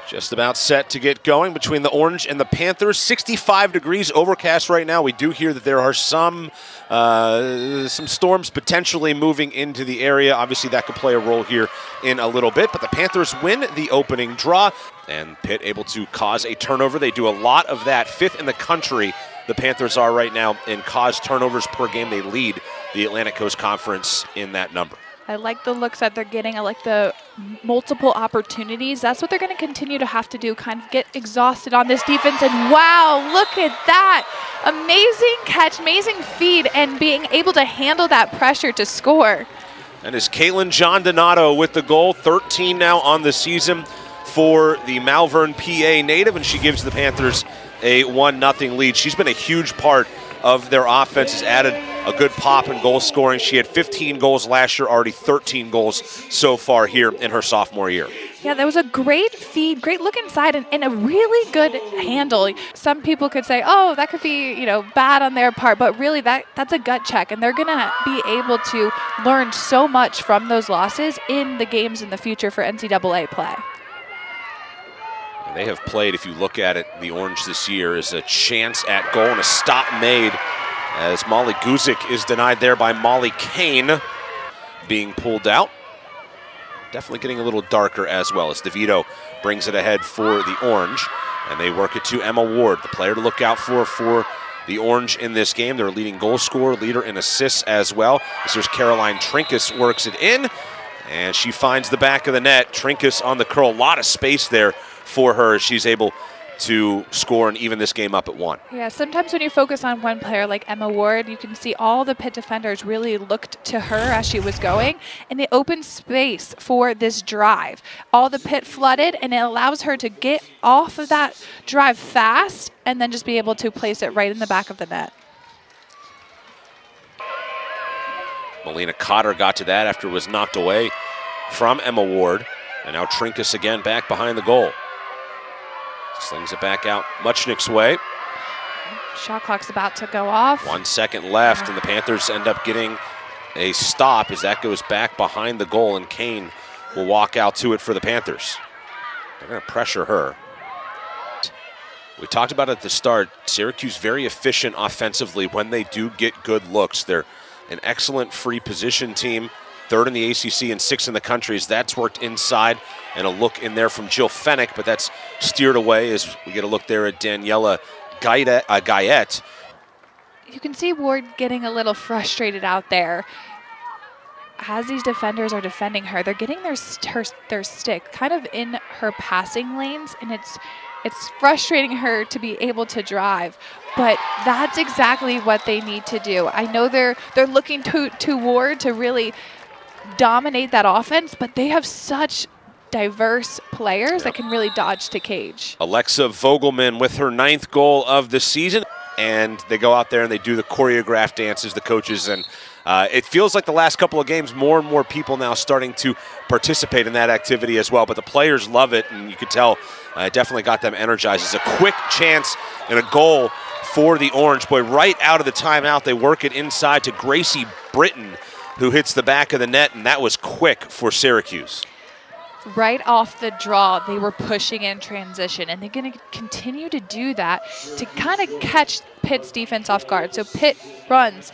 Just about set to get going between the Orange and the Panthers. 65 degrees, overcast right now. We do hear that there are some storms potentially moving into the area. Obviously, that could play a role here in a little bit. But the Panthers win the opening draw, and Pitt able to cause a turnover. They do a lot of that. 5th in the country, the Panthers are right now in cause turnovers per game. They lead the Atlantic Coast Conference in that number. I like the looks that they're getting. I like the multiple opportunities. That's what they're going to continue to have to do, kind of get exhausted on this defense. And wow, look at that. Amazing catch, amazing feed, and being able to handle that pressure to score. And is Caitlin John Donato with the goal. 13 now on the season for the Malvern, PA native, and she gives the Panthers a 1-0 lead. She's been a huge part of their offense, has added a good pop in goal scoring. She had 15 goals last year, already 13 goals so far here in her sophomore year. Yeah, that was a great feed, great look inside, and a really good handle. Some people could say, oh, that could be, bad on their part, but really that's a gut check, and they're going to be able to learn so much from those losses in the games in the future for NCAA play. They have played, if you look at it, the Orange this year is a chance at goal and a stop made as Molly Guzik is denied there by Molly Kane being pulled out. Definitely getting a little darker as well as DeVito brings it ahead for the Orange, and they work it to Emma Ward, the player to look out for the Orange in this game. Their leading goal scorer, leader in assists as well. Here's Caroline Trinkus works it in, and she finds the back of the net. Trinkus on the curl, a lot of space there for her. She's able to score and even this game up at 1. Yeah, sometimes when you focus on one player like Emma Ward, you can see all the Pitt defenders really looked to her as she was going, and it opened space for this drive. All the Pitt flooded, and it allows her to get off of that drive fast and then just be able to place it right in the back of the net. Melina Cotter got to that after it was knocked away from Emma Ward, and now Trinkus again back behind the goal. Slings it back out Muchnick's way. Shot clock's about to go off. 1 second left, and the Panthers end up getting a stop as that goes back behind the goal, and Kane will walk out to it for the Panthers. They're going to pressure her. We talked about at the start, Syracuse very efficient offensively when they do get good looks. They're an excellent free position team, 3rd in the ACC and 6th in the country. As that's worked inside, and a look in there from Jill Fennick, but that's steered away as we get a look there at Daniela Guyette. You can see Ward getting a little frustrated out there. As these defenders are defending her, they're getting their stick kind of in her passing lanes, and it's frustrating her to be able to drive. But that's exactly what they need to do. I know they're looking to Ward to really dominate that offense, but they have such diverse players that can really dodge to cage. Alexa Vogelman with her 9th goal of the season, and they go out there and they do the choreographed dances, the coaches, and it feels like the last couple of games more and more people now starting to participate in that activity as well, but the players love it, and you could tell it definitely got them energized. It's a quick chance and a goal for the Orange. Boy, right out of the timeout, they work it inside to Gracie Britton, who hits the back of the net, and that was quick for Syracuse. Right off the draw, they were pushing in transition, and they're going to continue to do that to kind of catch Pitt's defense off guard. So Pitt runs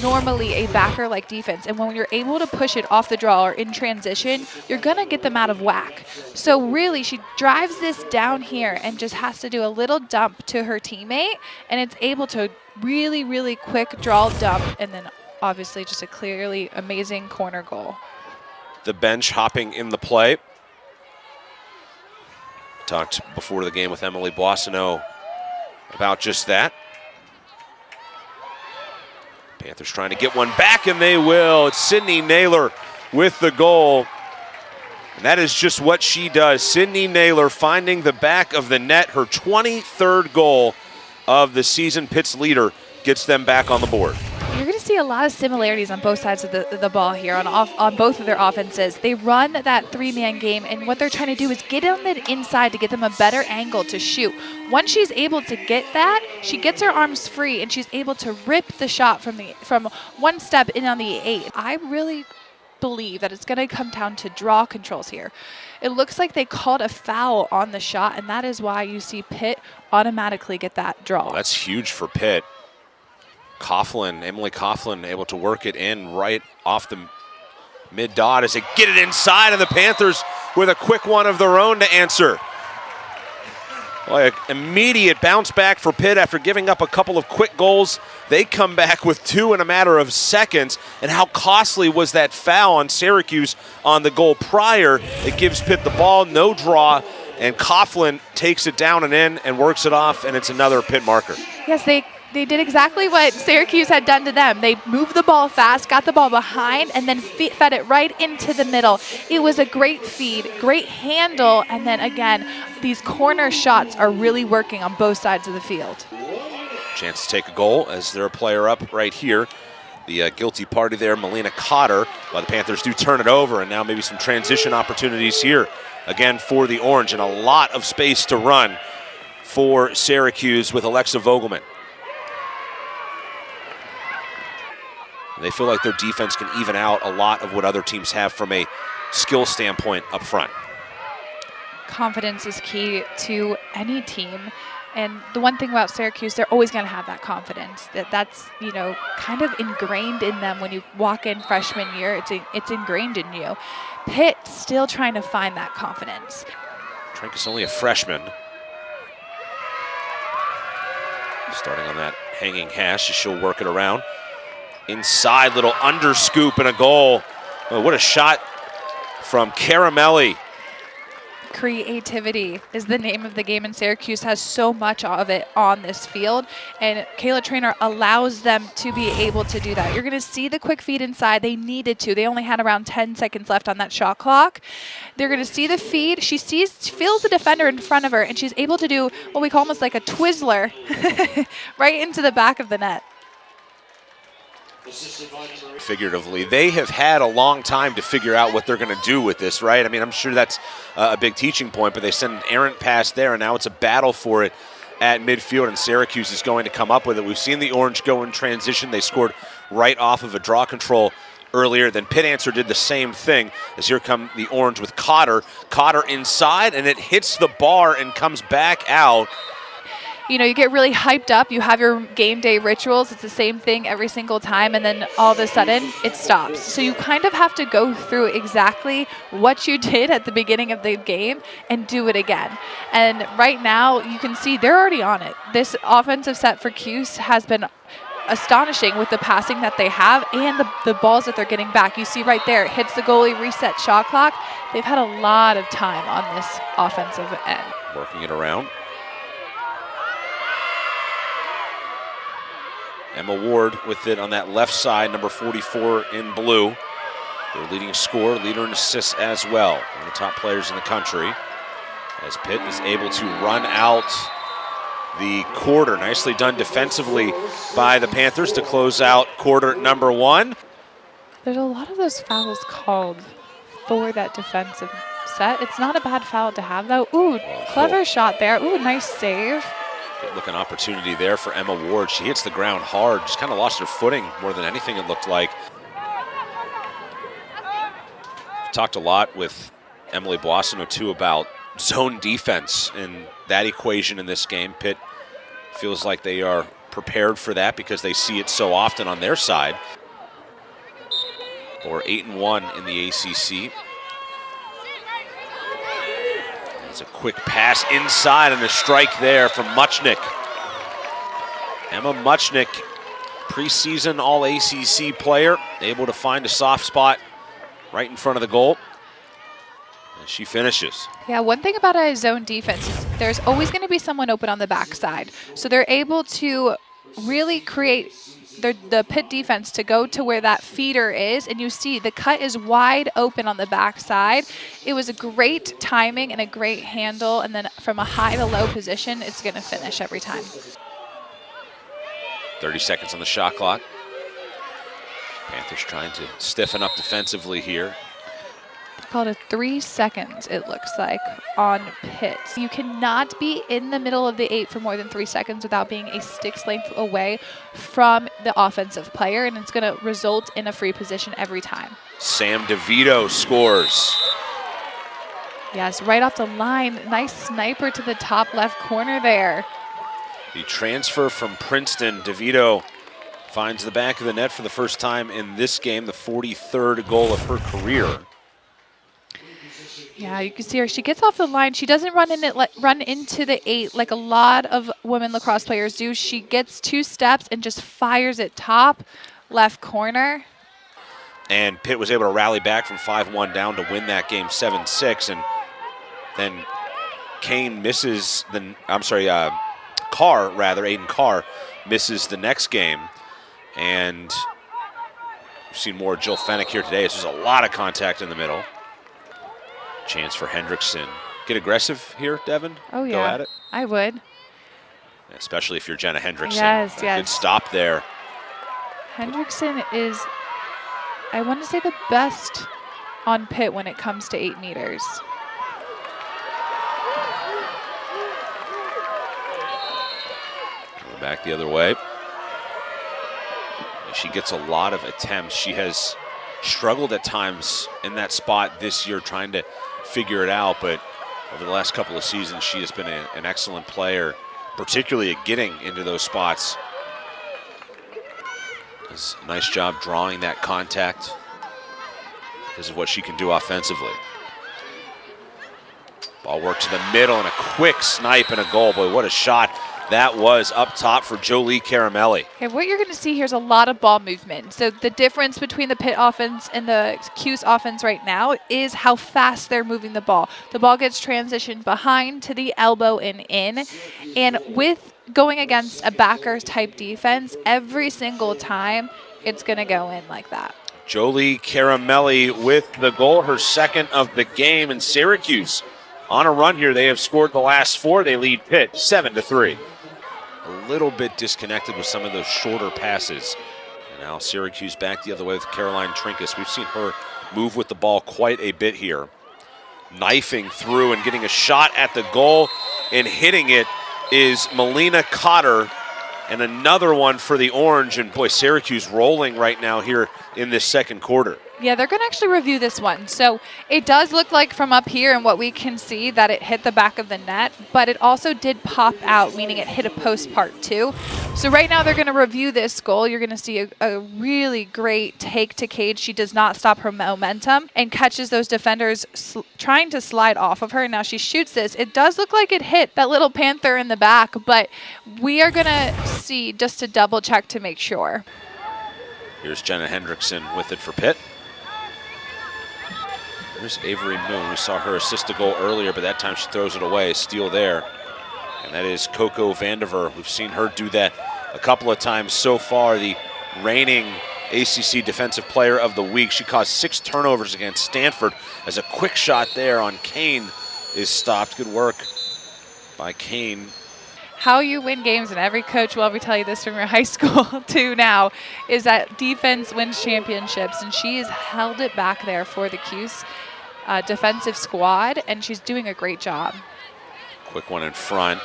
normally a backer-like defense, and when you're able to push it off the draw or in transition, you're going to get them out of whack. So really, she drives this down here and just has to do a little dump to her teammate, and it's able to really, really quick draw dump, and then obviously just a clearly amazing corner goal. The bench hopping in the play. Talked before the game with Emily Boissonneau about just that. Panthers trying to get one back, and they will. It's Sydney Naylor with the goal. And that is just what she does. Sydney Naylor finding the back of the net. Her 23rd goal of the season. Pitt's leader gets them back on the board. You're going to see a lot of similarities on both sides of the ball here on both of their offenses. They run that 3-man game, and what they're trying to do is get on the inside to get them a better angle to shoot. Once she's able to get that, she gets her arms free, and she's able to rip the shot from one step in on the 8. I really believe that it's going to come down to draw controls here. It looks like they called a foul on the shot, and that is why you see Pitt automatically get that draw. Well, that's huge for Pitt. Emily Coughlin able to work it in right off the mid-dot as they get it inside, and the Panthers with a quick one of their own to answer. Like immediate bounce back for Pitt after giving up a couple of quick goals. They come back with 2 in a matter of seconds. And how costly was that foul on Syracuse on the goal prior? It gives Pitt the ball, no draw, and Coughlin takes it down and in and works it off, and it's another Pitt marker. Yes, they did exactly what Syracuse had done to them. They moved the ball fast, got the ball behind, and then fed it right into the middle. It was a great feed, great handle, and then again, these corner shots are really working on both sides of the field. Chance to take a goal as they're a player up right here. The guilty party there, Melina Cotter, but the Panthers do turn it over, and now maybe some transition opportunities here again for the Orange, and a lot of space to run for Syracuse with Alexa Vogelman. They feel like their defense can even out a lot of what other teams have from a skill standpoint up front. Confidence is key to any team. And the one thing about Syracuse, they're always going to have that confidence. That's kind of ingrained in them when you walk in freshman year. It's ingrained in you. Pitt still trying to find that confidence. Trink is only a freshman. Starting on that hanging hash, she'll work it around. Inside, little under scoop and a goal. Oh, what a shot from Caramelli. Creativity is the name of the game, and Syracuse has so much of it on this field, and Kayla Traynor allows them to be able to do that. You're going to see the quick feed inside. They needed to. They only had around 10 seconds left on that shot clock. They're going to see the feed. She feels the defender in front of her, and she's able to do what we call almost like a Twizzler right into the back of the net. Figuratively, they have had a long time to figure out what they're going to do with this, right? I mean, I'm sure that's a big teaching point, but they send an errant pass there, and now it's a battle for it at midfield, and Syracuse is going to come up with it. We've seen the Orange go in transition. They scored right off of a draw control earlier. Then Pitt Answer did the same thing, as here come the Orange with Cotter. Cotter inside, and it hits the bar and comes back out. You get really hyped up. You have your game day rituals. It's the same thing every single time, and then all of a sudden it stops. So you kind of have to go through exactly what you did at the beginning of the game and do it again. And right now you can see they're already on it. This offensive set for Cuse has been astonishing with the passing that they have and the balls that they're getting back. You see right there, it hits the goalie, reset shot clock. They've had a lot of time on this offensive end. Working it around. Emma Ward with it on that left side, number 44 in blue. Their leading scorer, leader in assists as well. One of the top players in the country. As Pitt is able to run out the quarter. Nicely done defensively by the Panthers to close out quarter number 1. There's a lot of those fouls called for that defensive set. It's not a bad foul to have, though. Ooh, clever shot there. Ooh, nice save. Good looking opportunity there for Emma Ward. She hits the ground hard, just kind of lost her footing more than anything it looked like. Talked a lot with Emily Boissonneau too about zone defense and that equation in this game. Pitt feels like they are prepared for that because they see it so often on their side. Or 8-1 in the ACC. It's a quick pass inside and a strike there from Muchnick. Emma Muchnick, preseason All-ACC player, able to find a soft spot right in front of the goal. And she finishes. Yeah, one thing about a zone defense is there's always going to be someone open on the backside. So they're able to really create the Pitt defense to go to where that feeder is, and you see the cut is wide open on the backside. It was a great timing and a great handle, and then from a high to low position, it's going to finish every time. 30 seconds on the shot clock. Panthers trying to stiffen up defensively here. called a 3 seconds, it looks like, on Pitt. You cannot be in the middle of the 8 for more than 3 seconds without being a stick's length away from the offensive player, and it's going to result in a free position every time. Sam DeVito scores. Yes, right off the line. Nice sniper to the top left corner there. The transfer from Princeton, DeVito finds the back of the net for the first time in this game, the 43rd goal of her career. Yeah, you can see her. She gets off the line. She doesn't run into the 8 like a lot of women lacrosse players do. She gets 2 steps and just fires it top left corner. And Pitt was able to rally back from 5-1 down to win that game 7-6. And then Kane misses the, Aiden Carr misses the next game. And we've seen more Jill Fennick here today. There's a lot of contact in the middle. Chance for Hendrickson. Get aggressive here, Devin? Oh, yeah. Go at it? I would. Especially if you're Jenna Hendrickson. Yes, yes. Good stop there. Hendrickson is, I want to say, the best on Pitt when it comes to 8 meters. Going back the other way. She gets a lot of attempts. She has struggled at times in that spot this year trying to figure it out, but over the last couple of seasons she has been an excellent player, particularly at getting into those spots. Does a nice job drawing that contact because of what she can do offensively. Ball work to the middle and a quick snipe and a goal. Boy, what a shot that was up top for Jolie Caramelli. Okay, what you're going to see here is a lot of ball movement. So the difference between the Pitt offense and the Cuse offense right now is how fast they're moving the ball. The ball gets transitioned behind to the elbow and in. And with going against a backer type defense, every single time it's going to go in like that. Jolie Caramelli with the goal, her second of the game, in Syracuse on a run here. They have scored the last 4. They lead Pitt 7-3. A little bit disconnected with some of those shorter passes. And now Syracuse back the other way with Caroline Trinkus. We've seen her move with the ball quite a bit here. Knifing through and getting a shot at the goal and hitting it is Melina Cotter. And another one for the Orange. And boy, Syracuse rolling right now here in this second quarter. Yeah, they're going to actually review this one. So it does look like from up here and what we can see that it hit the back of the net, but it also did pop out, meaning it hit a post part too. So right now they're going to review this goal. You're going to see a really great take to cage. She does not stop her momentum and catches those defenders trying to slide off of her. Now she shoots this. It does look like it hit that little Panther in the back, but we are going to see just to double check to make sure. Here's Jenna Hendrickson with it for Pitt. There's Avery Moon. We saw her assist a goal earlier, but that time she throws it away. Steal there. And that is Coco Vandiver. We've seen her do that a couple of times so far. The reigning ACC Defensive Player of the Week. She caused 6 turnovers against Stanford as a quick shot there on Kane is stopped. Good work by Kane. How you win games, and every coach will ever tell you this from your high school to now, is that defense wins championships, and she has held it back there for the Cuse defensive squad, and she's doing a great job. Quick one in front.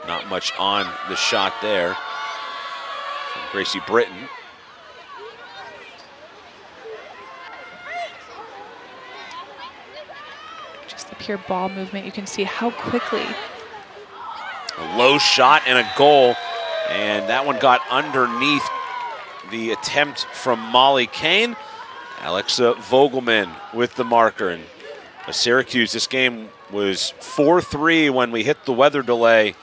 Not much on the shot there from Gracie Britton. Just the pure ball movement. You can see how quickly. A low shot and a goal, and that one got underneath the attempt from Molly Kane. Alexa Vogelman with the marker. And Syracuse, this game was 4-3 when we hit the weather delay.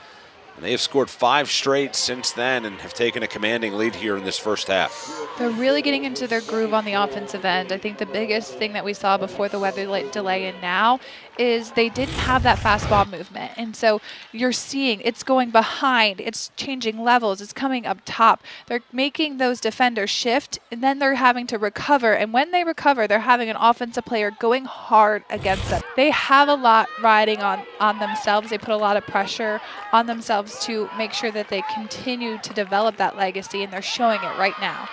And they have scored 5 straight since then and have taken a commanding lead here in this first half. They're really getting into their groove on the offensive end. I think the biggest thing that we saw before the weather delay and now is they didn't have that fast ball movement. And so you're seeing it's going behind, it's changing levels, it's coming up top. They're making those defenders shift, and then they're having to recover. And when they recover, they're having an offensive player going hard against them. They have a lot riding on themselves. They put a lot of pressure on themselves to make sure that they continue to develop that legacy, and they're showing it right now.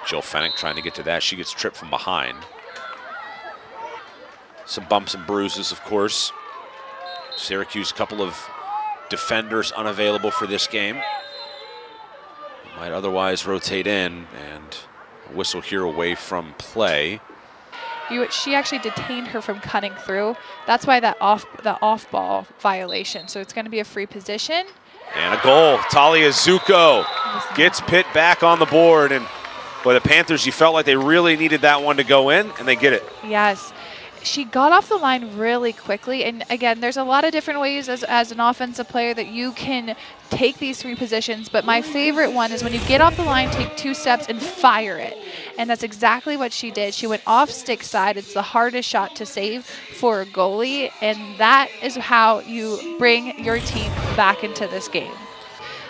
Jill Fennick trying to get to that. She gets tripped from behind. Some bumps and bruises, of course. Syracuse, a couple of defenders unavailable for this game. Might otherwise rotate in, and a whistle here away from play. She actually detained her from cutting through. That's why the off ball violation. So it's going to be a free position. And a goal. Talia Zuko gets Pitt back on the board. And boy, the Panthers, you felt like they really needed that one to go in, and they get it. Yes. She got off the line really quickly. And again, there's a lot of different ways as an offensive player that you can take these three positions. But my favorite one is when you get off the line, take 2 steps and fire it. And that's exactly what she did. She went off stick side. It's the hardest shot to save for a goalie. And that is how you bring your team back into this game.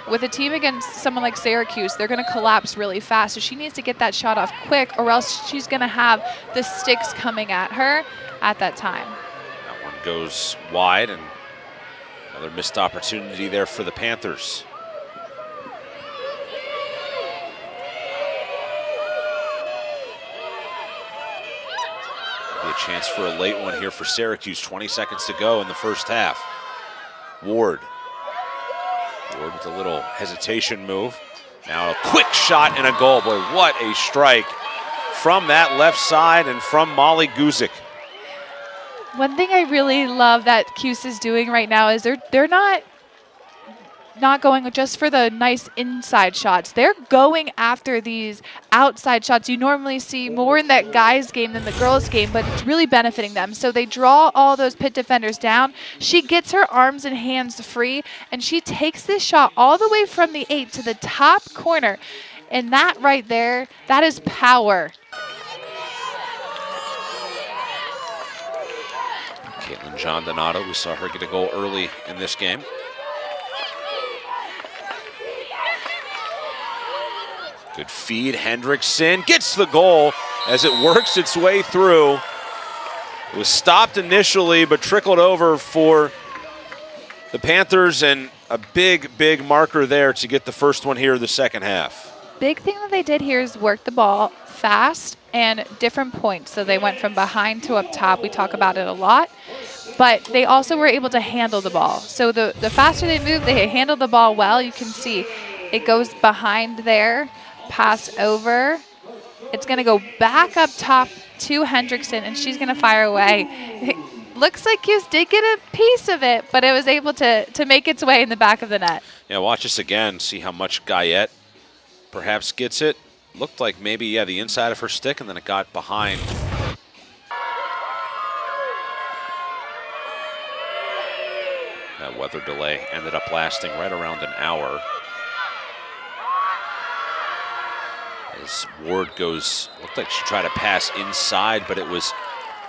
With a team against someone like Syracuse, they're going to collapse really fast. So she needs to get that shot off quick, or else she's going to have the sticks coming at her at that time. That one goes wide, and another missed opportunity there for the Panthers. Be a chance for a late one here for Syracuse. 20 seconds to go in the first half. Ward with a little hesitation move. Now a quick shot and a goal. Boy, what a strike from that left side and from Molly Guzik. One thing I really love that Cuse is doing right now is they're not going just for the nice inside shots. They're going after these outside shots. You normally see more in that guys game than the girls game, but it's really benefiting them. So they draw all those Pitt defenders down. She gets her arms and hands free, and she takes this shot all the way from the 8 to the top corner. And that right there, that is power. Caitlin John Donato, we saw her get a goal early in this game. Good feed, Hendrickson gets the goal as it works its way through. It was stopped initially, but trickled over for the Panthers, and a big marker there to get the first one here in the second half. Big thing that they did here is work the ball fast and different points. So they went from behind to up top. We talk about it a lot. But they also were able to handle the ball. So the faster they move, they handle the ball well. You can see it goes behind there. Pass over. It's going to go back up top to Hendrickson, and she's going to fire away. It looks like Cuse did get a piece of it, but it was able to make its way in the back of the net. Yeah, watch this again. See how much Guyette perhaps gets it. Looked like maybe, yeah, the inside of her stick, and then it got behind. That weather delay ended up lasting right around an hour. As Ward goes, looked like she tried to pass inside, but it was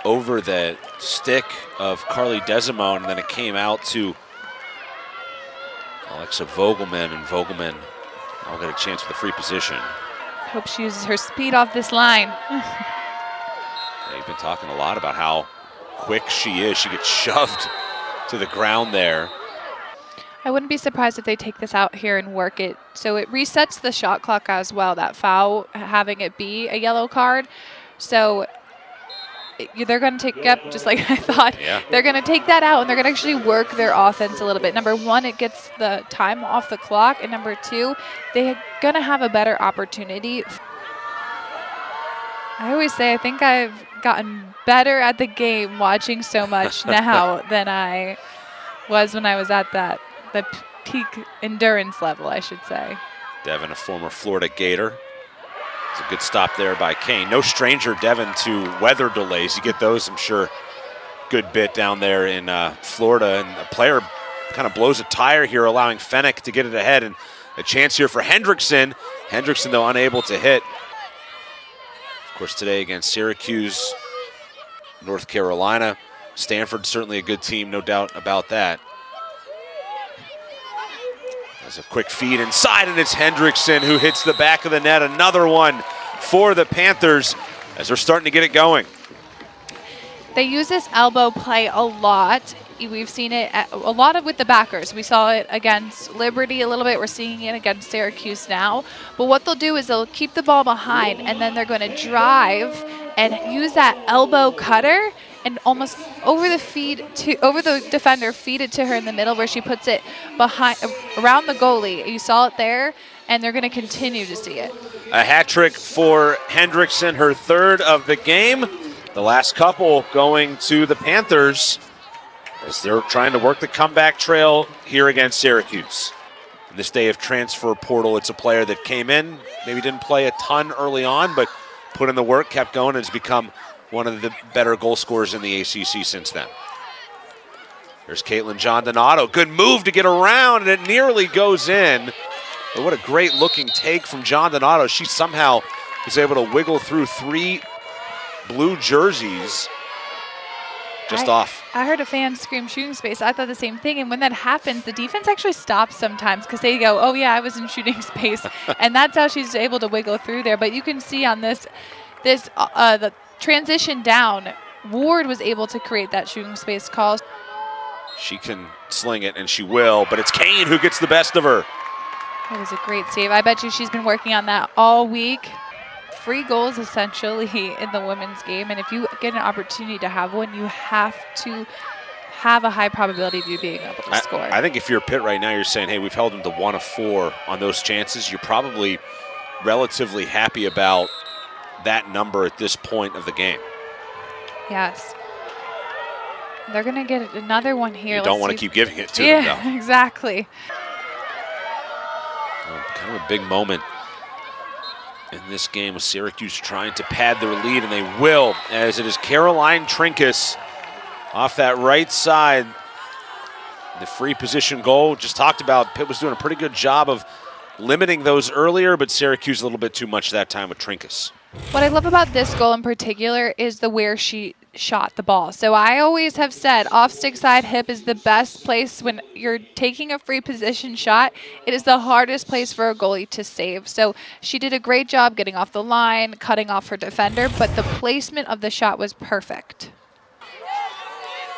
over the stick of Carly Desimone, and then it came out to Alexa Vogelman, and Vogelman will get a chance for the free position. Hope she uses her speed off this line. Yeah, you've been talking a lot about how quick she is. She gets shoved to the ground there. I wouldn't be surprised if they take this out here and work it. So it resets the shot clock as well, that foul, having it be a yellow card. So they're going to take, yep, just like I thought. Yeah. They're going to take that out, and they're going to actually work their offense a little bit. Number one, it gets the time off the clock. And number two, they're going to have a better opportunity. I always say I think I've gotten better at the game watching so much now than I was when I was at the peak endurance level, I should say. Devin, a former Florida Gator. It's a good stop there by Kane. No stranger, Devin, to weather delays. You get those, I'm sure, good bit down there in Florida. And the player kind of blows a tire here, allowing Fennick to get it ahead. And a chance here for Hendrickson. Hendrickson, though, unable to hit. Of course, today against Syracuse, North Carolina. Stanford, certainly a good team, no doubt about that. There's a quick feed inside, and it's Hendrickson who hits the back of the net. Another one for the Panthers as they're starting to get it going. They use this elbow play a lot. We've seen it a lot with the backers. We saw it against Liberty a little bit. We're seeing it against Syracuse now. But what they'll do is they'll keep the ball behind, and then they're going to drive and use that elbow cutter and almost over the defender, feed it to her in the middle where she puts it around the goalie. You saw it there, and they're going to continue to see it. A hat trick for Hendrickson, her third of the game. The last couple going to the Panthers as they're trying to work the comeback trail here against Syracuse. In this day of transfer portal, it's a player that came in, maybe didn't play a ton early on, but put in the work, kept going, and has become one of the better goal scorers in the ACC since then. There's Caitlin John Donato. Good move to get around, and it nearly goes in. But what a great looking take from John Donato. She somehow was able to wiggle through 3 blue jerseys just off. I heard a fan scream shooting space. I thought the same thing. And when that happens, the defense actually stops sometimes because they go, oh, yeah, I was in shooting space. And that's how she's able to wiggle through there. But you can see on the transition down, Ward was able to create that shooting space call. She can sling it, and she will, but it's Kane who gets the best of her. That was a great save. I bet you she's been working on that all week. Free goals, essentially, in the women's game. And if you get an opportunity to have one, you have to have a high probability of you being able to score. I think if you're Pitt right now, you're saying, hey, we've held them to 1 of 4 on those chances. You're probably relatively happy about that number at this point of the game. Yes. They're going to get another one here. You don't want to keep giving it to them, though. Exactly. Kind of a big moment in this game with Syracuse trying to pad their lead, and they will, as it is Caroline Trinkus off that right side. The free position goal, just talked about, Pitt was doing a pretty good job of limiting those earlier, but Syracuse a little bit too much that time with Trinkus. What I love about this goal in particular is where she shot the ball. So I always have said off stick side hip is the best place when you're taking a free position shot. It is the hardest place for a goalie to save. So she did a great job getting off the line, cutting off her defender, but the placement of the shot was perfect.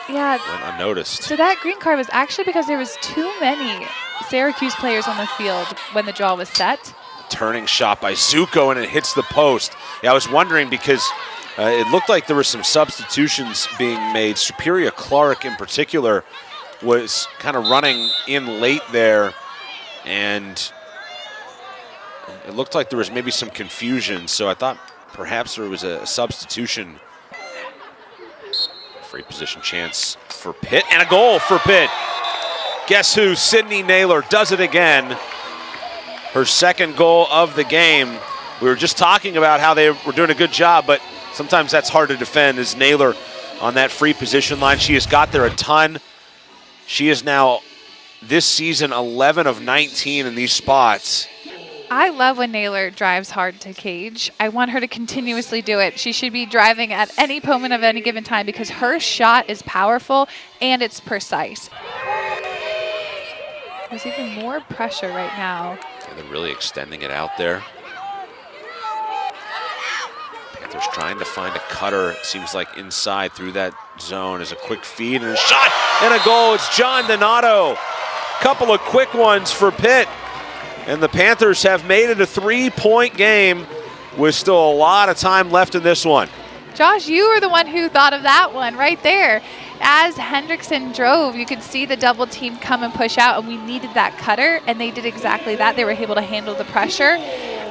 Yeah. Went unnoticed. So that green card was actually because there was too many Syracuse players on the field when the draw was set. Turning shot by Zuko, and it hits the post. Yeah, I was wondering because it looked like there were some substitutions being made. Superior Clark in particular was kind of running in late there, and it looked like there was maybe some confusion, so I thought perhaps there was a substitution. Free position chance for Pitt, and a goal for Pitt. Guess who? Sydney Naylor does it again. Her second goal of the game. We were just talking about how they were doing a good job, but sometimes that's hard to defend, as Naylor on that free position line. She has got there a ton. She is now, this season, 11 of 19 in these spots. I love when Naylor drives hard to cage. I want her to continuously do it. She should be driving at any moment of any given time because her shot is powerful and it's precise. There's even more pressure right now. Yeah, they're really extending it out there. Panthers trying to find a cutter. It seems like inside through that zone is a quick feed and a shot and a goal. It's John Donato. Couple of quick ones for Pitt. And the Panthers have made it a 3-point game with still a lot of time left in this one. Josh, you were the one who thought of that one right there. As Hendrickson drove, you could see the double team come and push out, and we needed that cutter, and they did exactly that. They were able to handle the pressure.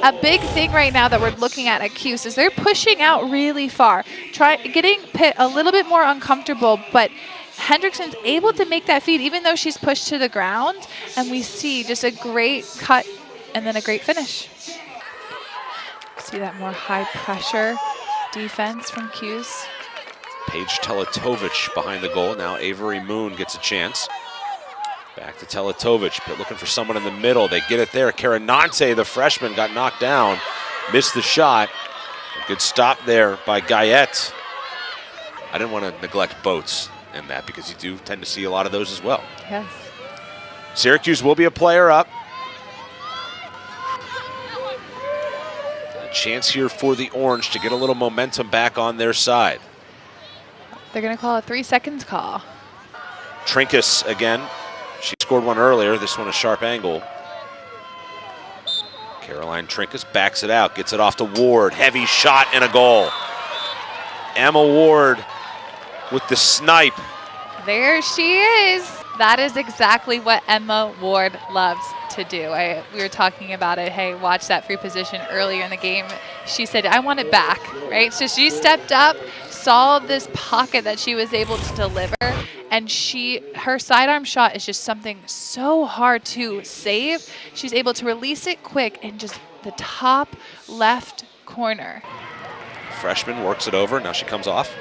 A big thing right now that we're looking at Cuse is they're pushing out really far, getting Pitt a little bit more uncomfortable, but Hendrickson's able to make that feed even though she's pushed to the ground, and we see just a great cut and then a great finish. See that more high pressure defense from Cuse. Paige Teletovic behind the goal. Now Avery Moon gets a chance. Back to Teletovic, but looking for someone in the middle. They get it there. Carinante, the freshman, got knocked down. Missed the shot. A good stop there by Guyette. I didn't want to neglect Boats in that because you do tend to see a lot of those as well. Yes. Syracuse will be a player up. A chance here for the Orange to get a little momentum back on their side. They're going to call a 3 seconds call. Trinkus again. She scored one earlier. This one a sharp angle. Caroline Trinkus backs it out, gets it off to Ward. Heavy shot and a goal. Emma Ward with the snipe. There she is. That is exactly what Emma Ward loves to do. We were talking about it. Hey, watch that free position earlier in the game. She said, I want it back, right? So she stepped up, saw this pocket that she was able to deliver, and her sidearm shot is just something so hard to save. She's able to release it quick in just the top left corner. Freshman works it over. Now she comes off.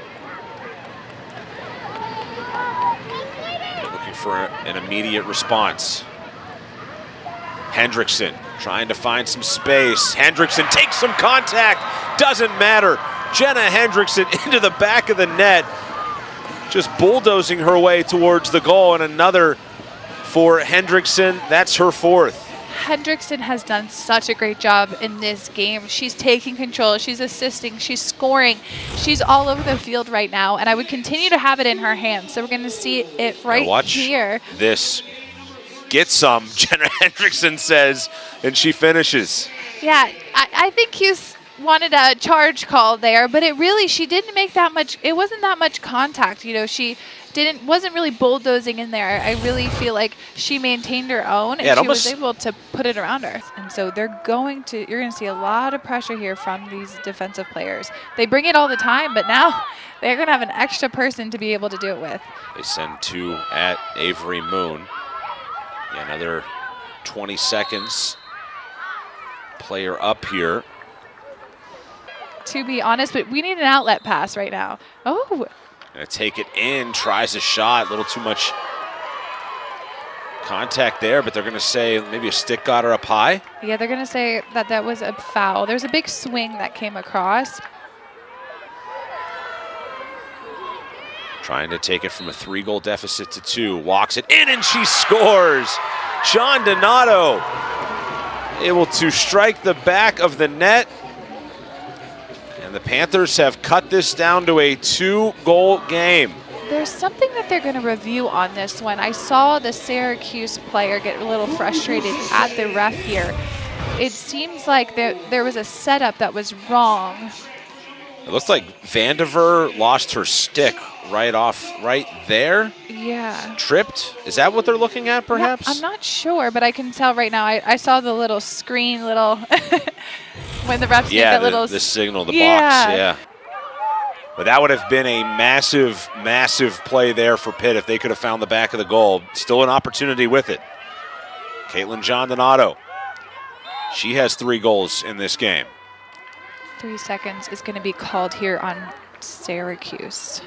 Looking for an immediate response. Hendrickson trying to find some space. Hendrickson takes some contact. Doesn't matter. Jenna Hendrickson into the back of the net. Just bulldozing her way towards the goal. And another for Hendrickson. That's her fourth. Hendrickson has done such a great job in this game. She's taking control, she's assisting, she's scoring. She's all over the field right now, and I would continue to have it in her hands. So we're going to see it right here. This. Get some, Jenna Hendrickson says, and she finishes. Yeah, I think Hughes wanted a charge call there, but she didn't make that much. It wasn't that much contact. You know, she wasn't really bulldozing in there. I really feel like she maintained her own, and she was able to put it around her. And so you're going to see a lot of pressure here from these defensive players. They bring it all the time, but now they're going to have an extra person to be able to do it with. They send two at Avery Moon. Yeah, another 20 seconds. Player up here. To be honest, but we need an outlet pass right now. Oh. Gonna take it in, tries a shot, a little too much contact there, but they're gonna say maybe a stick got her up high. Yeah, they're gonna say that was a foul. There's a big swing that came across. Trying to take it from a 3-goal deficit to 2. Walks it in and she scores. John Donato able to strike the back of the net. And the Panthers have cut this down to a 2-goal game. There's something that they're going to review on this one. I saw the Syracuse player get a little frustrated at the ref here. It seems like there was a setup that was wrong. It looks like Vandiver lost her stick right there. Yeah. Tripped? Is that what they're looking at, perhaps? I'm not sure, but I can tell right now. I saw the little screen, when the refs make that little... the signal, the box, yeah. But that would have been a massive, massive play there for Pitt if they could have found the back of the goal. Still an opportunity with it. Caitlin John Donato. She has 3 goals in this game. 3 seconds is going to be called here on Syracuse.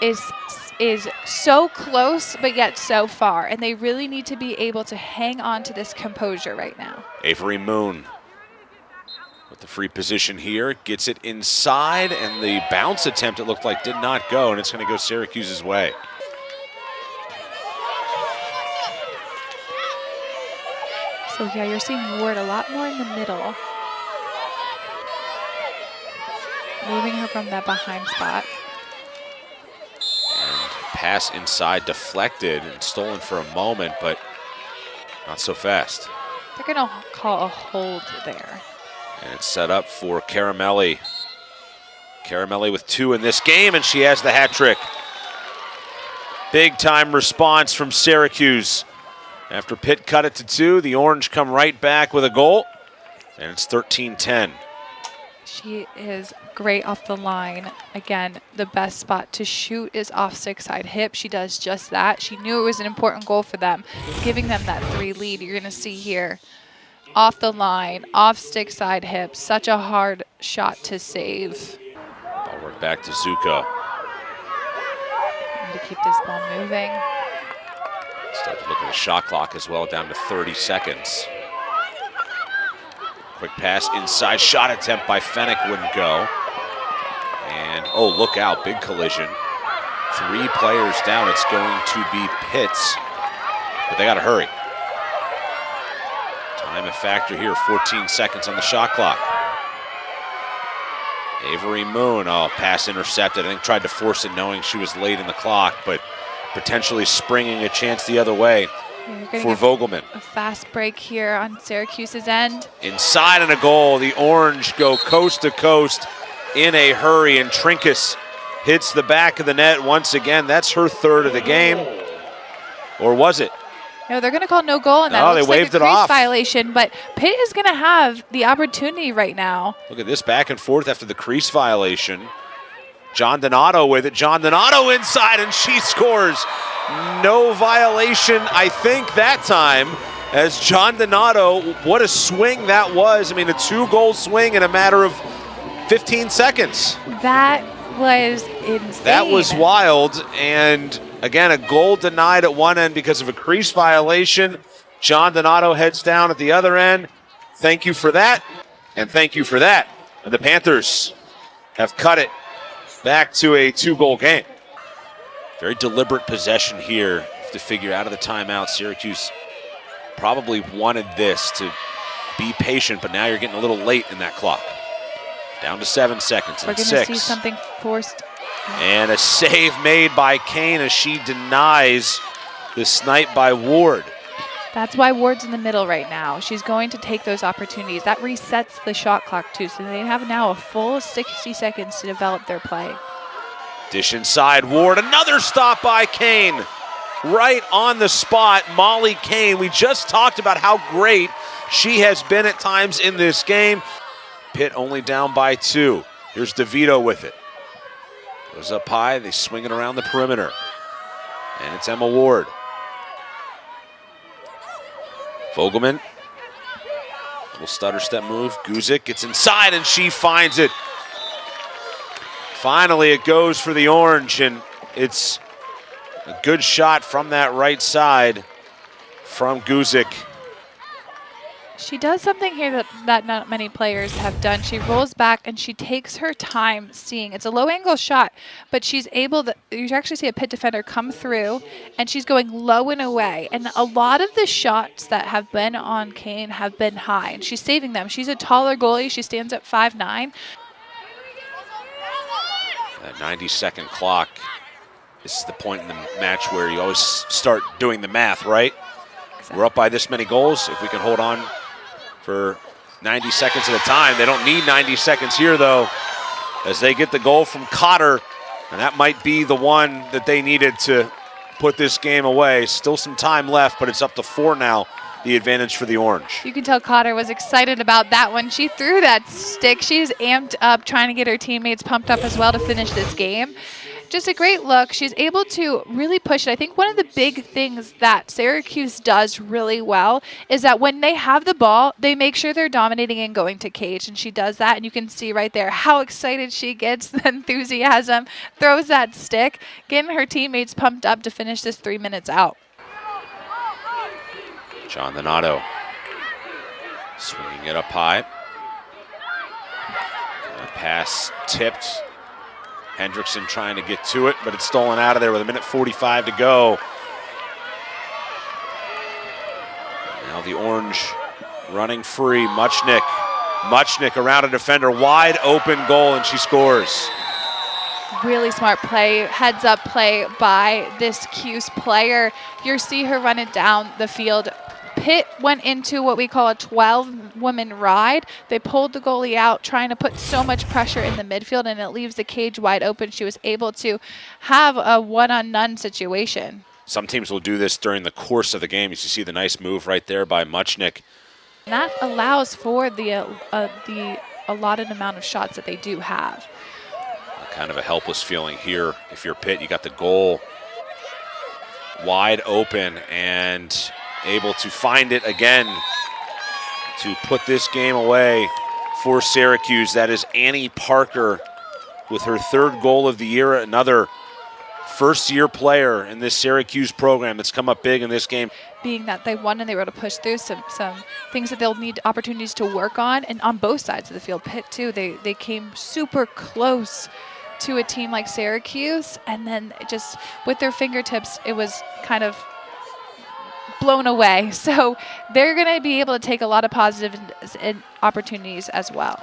Is so close, but yet so far. And they really need to be able to hang on to this composure right now. Avery Moon with the free position here. Gets it inside, and the bounce attempt, it looked like, did not go, and it's going to go Syracuse's way. So, yeah, you're seeing Ward a lot more in the middle. Moving her from that behind spot. And pass inside deflected and stolen for a moment, but not so fast. They're going to call a hold there. And it's set up for Caramelli. Caramelli with 2 in this game, and she has the hat trick. Big time response from Syracuse. After Pitt cut it to 2, the Orange come right back with a goal, and it's 13-10. She is great off the line. Again, the best spot to shoot is off stick side hip. She does just that. She knew it was an important goal for them, giving them that 3 lead. You're going to see here. Off the line, off stick side hip. Such a hard shot to save. Ball work back to Zuko. Need to keep this ball moving. Start to look at the shot clock as well, down to 30 seconds. Quick pass inside, shot attempt by Fennick wouldn't go. And, oh, look out, big collision. 3 players down, it's going to be Pitt's. But they gotta hurry. Time a factor here, 14 seconds on the shot clock. Avery Moon, oh, pass intercepted. I think tried to force it knowing she was late in the clock, but potentially springing a chance the other way for Vogelman. A fast break here on Syracuse's end. Inside and a goal. The Orange go coast to coast in a hurry, and Trinkus hits the back of the net once again. That's her third of the game. Or was it? No, they're going to call no goal on that. No, It looks they waved like a it crease off. violation, but Pitt is going to have the opportunity right now. Look at this back and forth after the crease violation. John Donato with it. John Donato inside, and she scores. No violation, I think, that time. As John Donato, what a swing that was. I mean, a 2-goal swing in a matter of 15 seconds. That was insane. That was wild. And again, a goal denied at one end because of a crease violation. John Donato heads down at the other end. Thank you for that, and thank you for that. And the Panthers have cut it back to a 2-goal game. Very deliberate possession here to figure out of the timeout. Syracuse probably wanted this to be patient, but now you're getting a little late in that clock. Down to 7 seconds and 6. We're going to see something forced. And a save made by Kane as she denies the snipe by Ward. That's why Ward's in the middle right now. She's going to take those opportunities. That resets the shot clock too, so they have now a full 60 seconds to develop their play. Dish inside, Ward, another stop by Kane. Right on the spot, Molly Kane. We just talked about how great she has been at times in this game. Pitt only down by 2. Here's DeVito with it. Goes up high, they swing it around the perimeter. And it's Emma Ward. Fogelman, little stutter step move. Guzik gets inside and she finds it. Finally, it goes for the orange, and it's a good shot from that right side from Guzik. She does something here that not many players have done. She rolls back and she takes her time seeing. It's a low angle shot, but she's able to, you actually see a Pitt defender come through and she's going low and away. And a lot of the shots that have been on Kane have been high, and she's saving them. She's a taller goalie. She stands at 5'9". That 90-second clock. This is the point in the match where you always start doing the math, right? Exactly. We're up by this many goals. If we can hold on for 90 seconds at a time. They don't need 90 seconds here, though, as they get the goal from Cotter, and that might be the one that they needed to put this game away. Still some time left, but it's up to 4 now, the advantage for the Orange. You can tell Cotter was excited about that one. She threw that stick. She's amped up, trying to get her teammates pumped up as well to finish this game. Just a great look. She's able to really push it. I think one of the big things that Syracuse does really well is that when they have the ball, they make sure they're dominating and going to cage, and she does that, and you can see right there how excited she gets, the enthusiasm, throws that stick, getting her teammates pumped up to finish this 3 minutes out. John Donato swinging it up high. A pass tipped. Hendrickson trying to get to it, but it's stolen out of there with 1:45 to go. Now the Orange running free. Muchnick around a defender. Wide open goal, and she scores. Really smart play, heads up play by this Cuse player. You see her run it down the field. Pitt went into what we call a 12-woman ride. They pulled the goalie out, trying to put so much pressure in the midfield, and it leaves the cage wide open. She was able to have a one-on-none situation. Some teams will do this during the course of the game. You see the nice move right there by Muchnick. And that allows for the allotted amount of shots that they do have. Kind of a helpless feeling here. If you're Pitt, you got the goal wide open and able to find it again to put this game away for Syracuse. That is Annie Parker with her 3rd goal of the year, another first-year player in this Syracuse program that's come up big in this game. Being that they won and they were able to push through some things that they'll need opportunities to work on, and on both sides of the field. Pitt too, they came super close to a team like Syracuse, and then just with their fingertips, it was kind of blown away. So they're going to be able to take a lot of positive opportunities as well.